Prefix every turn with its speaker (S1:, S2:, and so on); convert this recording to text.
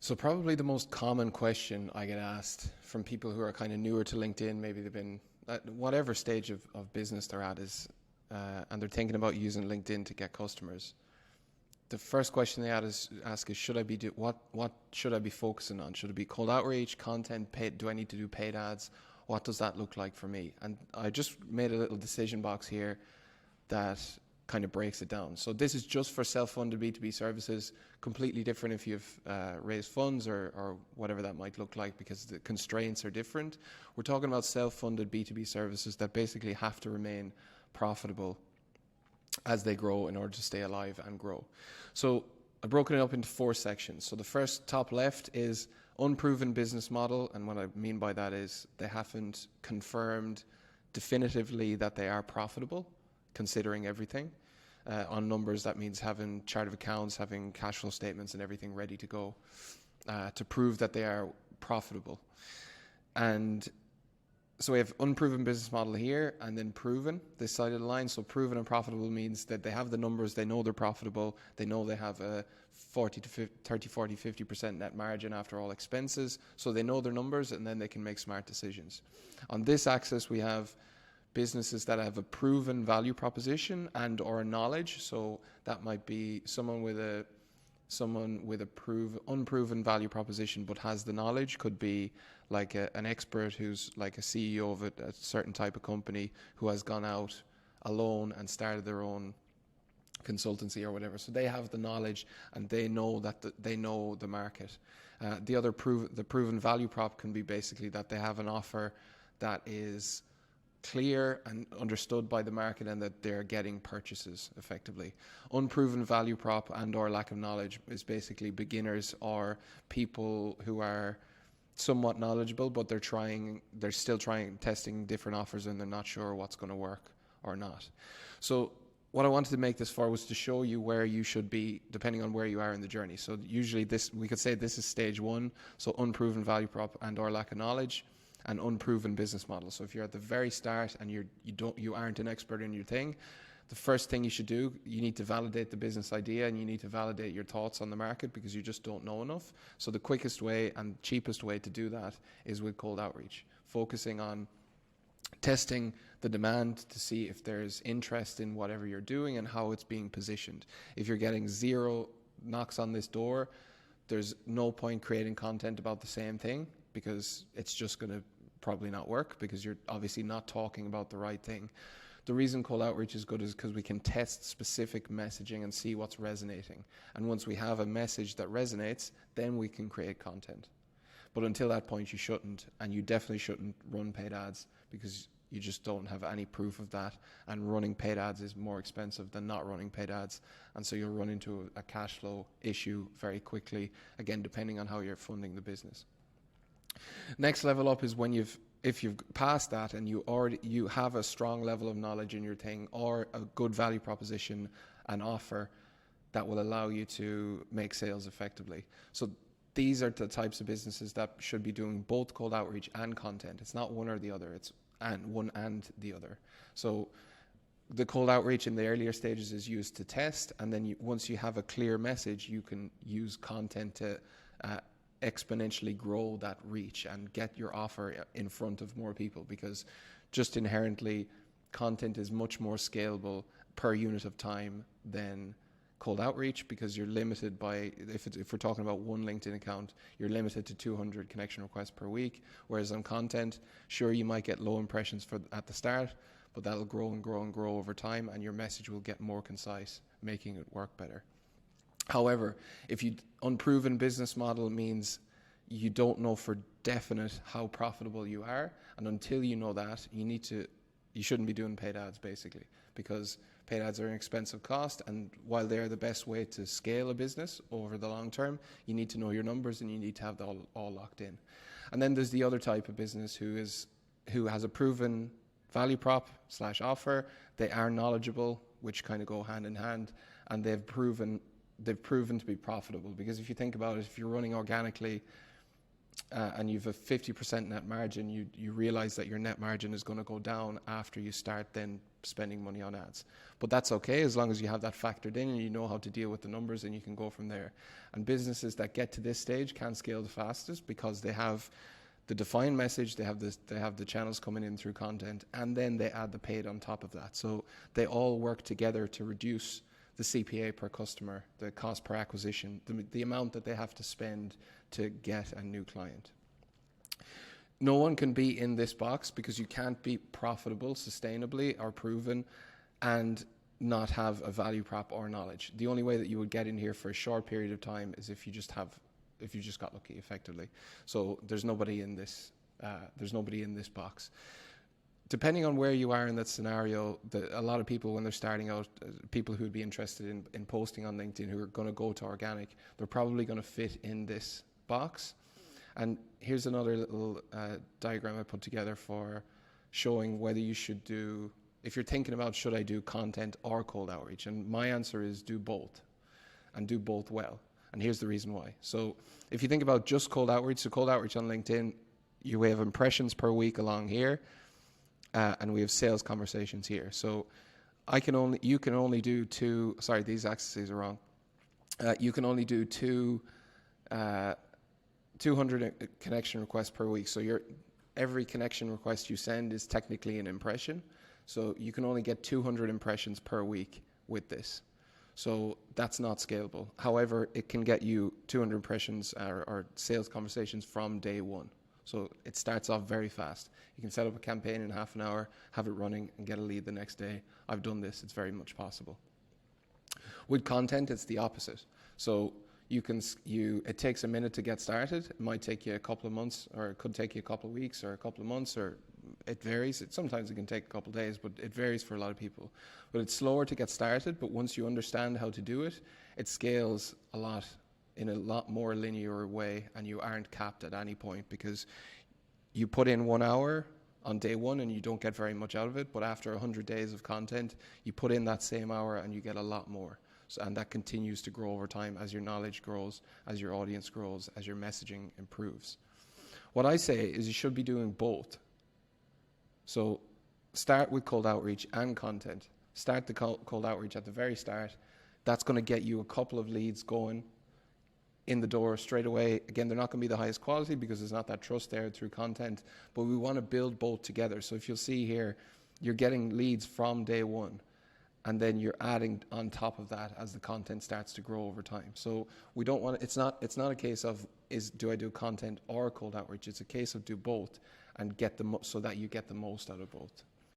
S1: So probably the most common question I get asked from people who are kind of newer to LinkedIn, maybe they've been at whatever stage of business they're at is, and they're thinking about using LinkedIn to get customers. The first question they ask is should I be what should I be focusing on? Should it be cold outreach, content, paid? Do I need to do paid ads? What does that look like for me? And I just made a little decision box here that kind of breaks it down. So this is just for self-funded B2B services, completely different if you've raised funds or whatever that might look like, because the constraints are different. We're talking about self-funded B2B services that basically have to remain profitable as they grow in order to stay alive and grow. So I've broken it up into 4 sections. So the first, top left, is unproven business model, and what I mean by that is they haven't confirmed definitively that they are profitable, considering everything. On numbers, that means having chart of accounts, having cash flow statements and everything ready to go to prove that they are profitable. And so we have unproven business model here, and then proven this side of the line. So proven and profitable means that they have the numbers, they know they're profitable, they know they have a 40 to 50% net margin after all expenses. So they know their numbers, and then they can make smart decisions. On this axis, we have businesses that have a proven value proposition and or knowledge. So that might be someone with a unproven value proposition but has the knowledge. Could be like an expert who's like a CEO of a certain type of company who has gone out alone and started their own consultancy or whatever. So they have the knowledge and they know that they know the market. The proven value prop can be basically that they have an offer that is clear and understood by the market and that they're getting purchases effectively. Unproven value prop and or lack of knowledge is basically beginners or people who are somewhat knowledgeable, but they're still testing different offers and they're not sure what's going to work or not. So what I wanted to make this for was to show you where you should be depending on where you are in the journey. So usually we could say this is stage 1, so unproven value prop and or lack of knowledge, and unproven business model. So if you're at the very start and you aren't an expert in your thing, the first thing you should do, you need to validate the business idea and you need to validate your thoughts on the market because you just don't know enough. So the quickest way and cheapest way to do that is with cold outreach, focusing on testing the demand to see if there's interest in whatever you're doing and how it's being positioned. If you're getting 0 knocks on this door, there's no point creating content about the same thing because it's just going to probably not work because you're obviously not talking about the right thing. The reason cold outreach is good is because we can test specific messaging and see what's resonating. And once we have a message that resonates, then we can create content. But until that point, you shouldn't, and you definitely shouldn't run paid ads because you just don't have any proof of that. And running paid ads is more expensive than not running paid ads. And so you'll run into a cash flow issue very quickly, again, depending on how you're funding the business. Next level up is when if you've passed that and you have a strong level of knowledge in your thing or a good value proposition and offer that will allow you to make sales effectively. So these are the types of businesses that should be doing both cold outreach and content. It's not one or the other, it's one and the other. So the cold outreach in the earlier stages is used to test, and then once you have a clear message, you can use content to exponentially grow that reach and get your offer in front of more people, because just inherently content is much more scalable per unit of time than cold outreach, because you're limited by, if we're talking about one LinkedIn account, you're limited to 200 connection requests per week, whereas on content, sure, you might get low impressions at the start, but that'll grow and grow and grow over time, and your message will get more concise, making it work better. However, unproven business model means you don't know for definite how profitable you are, and until you know that, you shouldn't be doing paid ads basically, because paid ads are an expensive cost, and while they're the best way to scale a business over the long term, you need to know your numbers and you need to have that all locked in. And then there's the other type of business who has a proven value prop / offer. They are knowledgeable, which kind of go hand in hand, and they've proven to be profitable. Because if you think about it, if you're running organically, and you've a 50% net margin, you realize that your net margin is going to go down after you start then spending money on ads. But that's okay as long as you have that factored in and you know how to deal with the numbers, and you can go from there. And businesses that get to this stage can scale the fastest because they have the defined message, they have the channels coming in through content, and then they add the paid on top of that. So they all work together to reduce the CPA per customer, the cost per acquisition, the amount that they have to spend to get a new client. No one can be in this box because you can't be profitable sustainably or proven and not have a value prop or knowledge. The only way that you would get in here for a short period of time is if you just got lucky, effectively. So there's nobody in this box. Depending on where you are in that scenario, a lot of people, when they're starting out, people who would be interested in posting on LinkedIn, who are going to go to organic, they're probably going to fit in this box. And here's another little diagram I put together for showing whether you should do, if you're thinking about should I do content or cold outreach, and my answer is do both, and do both well. And here's the reason why. So if you think about just cold outreach, so cold outreach on LinkedIn, you have impressions per week along here, and we have sales conversations here. So you can only do two, sorry, these axes are wrong. You can only do 200 connection requests per week. So every connection request you send is technically an impression. So you can only get 200 impressions per week with this. So that's not scalable. However, it can get you 200 impressions or sales conversations from day one. So it starts off very fast. You can set up a campaign in half an hour, have it running, and get a lead the next day. I've done this. It's very much possible. With content, it's the opposite. So it takes a minute to get started. It might take you a couple of months, or it could take you a couple of weeks, or a couple of months, or it varies. Sometimes it can take a couple of days, but it varies for a lot of people. But it's slower to get started, but once you understand how to do it, it scales a lot in a lot more linear way, and you aren't capped at any point, because you put in 1 hour on day one and you don't get very much out of it, but after 100 days of content, you put in that same hour and you get a lot more. So, and that continues to grow over time as your knowledge grows, as your audience grows, as your messaging improves. What I say is you should be doing both. So start with cold outreach and content. Start the cold outreach at the very start. That's going to get you a couple of leads going in the door straight away. Again, they're not going to be the highest quality because there's not that trust there through content, but we want to build both together. So if you'll see here, you're getting leads from day one, and then you're adding on top of that as the content starts to grow over time. So we don't want it's not a case of do I do content or cold outreach. It's a case of do both and get so that you get the most out of both.